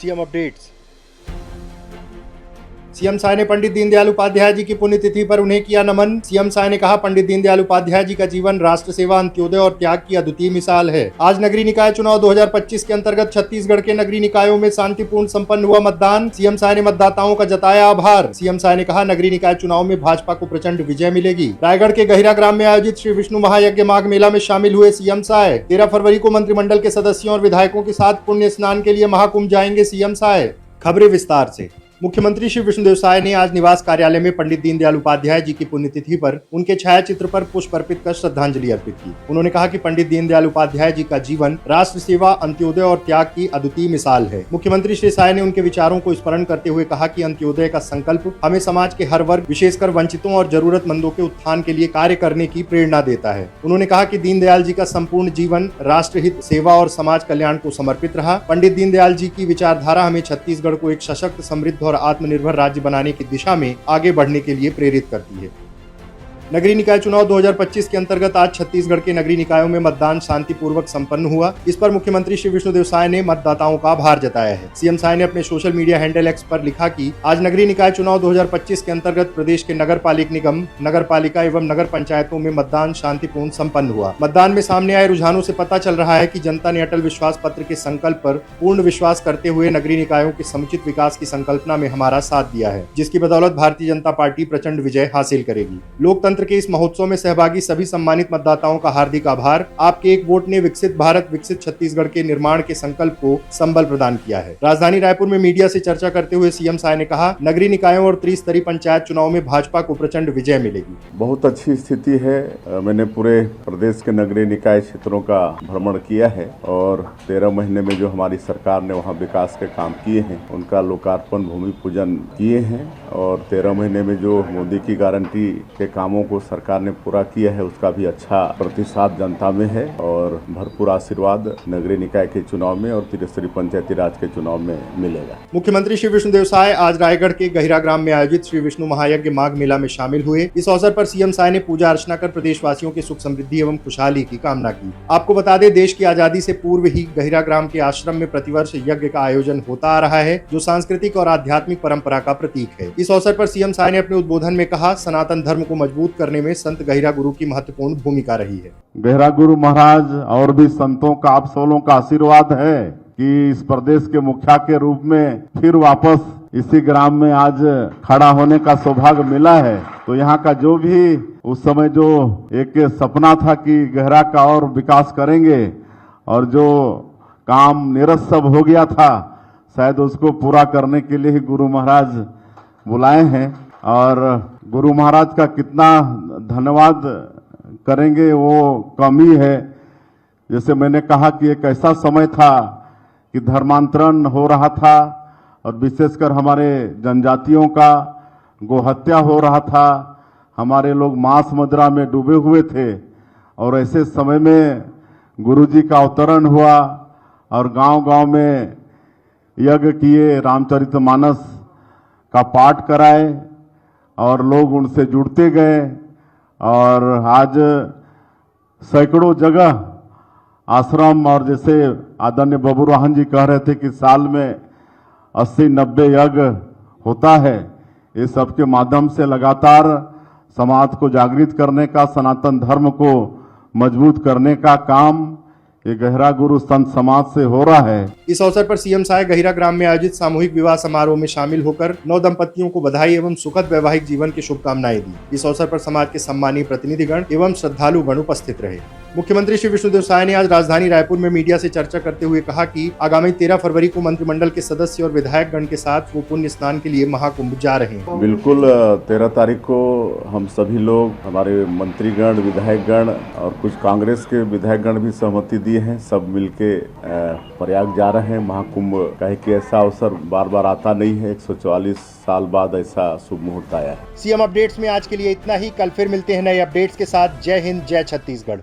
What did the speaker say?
CM updates. CM Sai ने पंडित दीनदयाल उपाध्याय जी की पुण्यतिथि पर उन्हें किया नमन। सीएम साय ने कहा, पंडित दीनदयाल उपाध्याय जी का जीवन राष्ट्र सेवा, अंत्योदय और त्याग की अद्वितीय मिसाल है। आज नगरीय निकाय चुनाव 2025 के अंतर्गत छत्तीसगढ़ के नगरीय निकायों में शांतिपूर्ण संपन्न हुआ मतदान। सीएम साय ने मतदाताओं का जताया आभार। सीएम साय ने कहा, नगरीय निकाय चुनाव में भाजपा को प्रचंड विजय मिलेगी। रायगढ़ के गहिरा ग्राम में आयोजित श्री विष्णु महायज्ञ माघ मेला में शामिल हुए सीएम साय। 13 फरवरी को मंत्रिमंडल के सदस्यों और विधायकों के साथ पुण्य स्नान के लिए महाकुंभ जाएंगे सीएम साय। खबरें विस्तार से। मुख्यमंत्री श्री विष्णुदेव साय ने आज निवास कार्यालय में पंडित दीनदयाल उपाध्याय जी की पुण्यतिथि पर उनके छायाचित्र पर पुष्प अर्पित कर श्रद्धांजलि अर्पित की। उन्होंने कहा कि पंडित दीनदयाल उपाध्याय जी का जीवन राष्ट्र सेवा, अंत्योदय और त्याग की अद्वितीय मिसाल है। मुख्यमंत्री श्री साय ने उनके विचारों को स्मरण करते हुए कहा कि अंत्योदय का संकल्प हमें समाज के हर वर्ग, विशेषकर वंचितों और जरूरतमंदों के उत्थान के लिए कार्य करने की प्रेरणा देता है। उन्होंने कहा कि दीनदयाल जी का संपूर्ण जीवन राष्ट्रहित, सेवा और समाज कल्याण को समर्पित रहा। पंडित दीनदयाल जी की विचारधारा हमें छत्तीसगढ़ को एक सशक्त, समृद्ध और आत्मनिर्भर राज्य बनाने की दिशा में आगे बढ़ने के लिए प्रेरित करती है। नगरीय निकाय चुनाव 2025 के अंतर्गत आज छत्तीसगढ़ के नगरीय निकायों में मतदान शांतिपूर्वक संपन्न हुआ। इस पर मुख्यमंत्री श्री विष्णुदेव साय ने मतदाताओं का आभार जताया है। सीएम साय ने अपने सोशल मीडिया हैंडल एक्स पर लिखा कि आज नगरीय निकाय चुनाव 2025 के अंतर्गत प्रदेश के नगर पालिक निगम, नगर पालिका एवं नगर पंचायतों में मतदान शांतिपूर्ण संपन्न हुआ। मतदान में सामने आए रुझानों से पता चल रहा है कि जनता ने अटल विश्वास पत्र के संकल्प पर पूर्ण विश्वास करते हुए नगरीय निकायों के समुचित विकास की संकल्पना में हमारा साथ दिया है, जिसकी बदौलत भारतीय जनता पार्टी प्रचंड विजय हासिल करेगी। लोकतंत्र के इस महोत्सव में सहभागी सभी सम्मानित मतदाताओं का हार्दिक आभार। आपके एक वोट ने विकसित भारत, विकसित छत्तीसगढ़ के निर्माण के संकल्प को संबल प्रदान किया है। राजधानी रायपुर में मीडिया से चर्चा करते हुए सीएम साय ने कहा, नगरीय निकायों और त्रिस्तरीय पंचायत चुनाव में भाजपा को प्रचंड विजय मिलेगी। बहुत अच्छी स्थिति है। मैंने पूरे प्रदेश के नगरीय निकाय क्षेत्रों का भ्रमण किया है और 13 महीने में जो हमारी सरकार ने वहाँ विकास के काम किए हैं उनका लोकार्पण, भूमि पूजन किए हैं और 13 महीने में जो मोदी की गारंटी के कामों को सरकार ने पूरा किया है उसका भी अच्छा प्रतिसाद जनता में है और भरपूर आशीर्वाद नगरीय निकाय के चुनाव में और त्रिस्तरीय पंचायती राज के चुनाव में मिलेगा। मुख्यमंत्री श्री विष्णुदेव साय आज रायगढ़ के गहिरा ग्राम में आयोजित श्री विष्णु महायज्ञ माघ मेला में शामिल हुए। इस अवसर पर सीएम साय ने पूजा अर्चना कर प्रदेशवासियों की सुख समृद्धि एवं खुशहाली की कामना की। आपको बता दें, देश की आजादी से पूर्व ही गहिरा ग्राम के आश्रम में प्रतिवर्ष यज्ञ का आयोजन होता आ रहा है, जो सांस्कृतिक और आध्यात्मिक परंपरा का प्रतीक है। इस अवसर पर सीएम साय ने अपने उद्बोधन में कहा, सनातन धर्म को मजबूत करने में संत गहिरा गुरु की महत्वपूर्ण भूमिका रही है। गहिरा गुरु महाराज और भी संतों का, आप सबों का आशीर्वाद है कि इस प्रदेश के मुखिया के रूप में फिर वापस इसी ग्राम में आज खड़ा होने का सौभाग्य मिला है। तो यहाँ का जो भी उस समय जो एक सपना था कि गहरा का और विकास करेंगे और जो काम निरस्त सब हो गया था, शायद उसको पूरा करने के लिए ही गुरु महाराज बुलाए हैं और गुरु महाराज का कितना धन्यवाद करेंगे वो कम ही है। जैसे मैंने कहा कि एक ऐसा समय था कि धर्मांतरण हो रहा था और विशेषकर हमारे जनजातियों का गोहत्या हो रहा था, हमारे लोग मांस मदिरा में डूबे हुए थे और ऐसे समय में गुरुजी का अवतरण हुआ और गांव-गांव में यज्ञ किए, रामचरितमानस का पाठ कराए और लोग उनसे जुड़ते गए और आज सैकड़ों जगह आश्रम और जैसे आदरणीय बबुराहन जी कह रहे थे कि साल में 80-90 यज्ञ होता है। ये सब के माध्यम से लगातार समाज को जागृत करने का, सनातन धर्म को मजबूत करने का काम ये गहरा गुरु संत समाज से हो रहा है। इस अवसर पर सीएम साय गहिरा ग्राम में आयोजित सामूहिक विवाह समारोह में शामिल होकर नव दंपतियों को बधाई एवं सुखद वैवाहिक जीवन की शुभकामनाएं दी। इस अवसर पर समाज के सम्मानीय प्रतिनिधिगण एवं श्रद्धालु गण उपस्थित रहे। मुख्यमंत्री श्री विष्णुदेव साय ने आज राजधानी रायपुर में मीडिया से चर्चा करते हुए कहा कि आगामी 13 फरवरी को मंत्रिमंडल के सदस्य और विधायक गण के साथ वो पुण्य स्नान के लिए महाकुंभ जा रहे हैं। बिल्कुल 13 तारीख को हम सभी लोग, हमारे मंत्रीगण, विधायकगण और कुछ कांग्रेस के विधायकगण भी सहमति दिए हैं, सब मिलके प्रयाग जा रहे हैं महाकुंभ। कहे कि ऐसा अवसर बार बार आता नहीं है, 144 साल बाद ऐसा शुभ मुहूर्त आया है। सीएम अपडेट्स में आज के लिए इतना ही। कल फिर मिलते हैं नए अपडेट्स के साथ। जय हिंद, जय छत्तीसगढ़।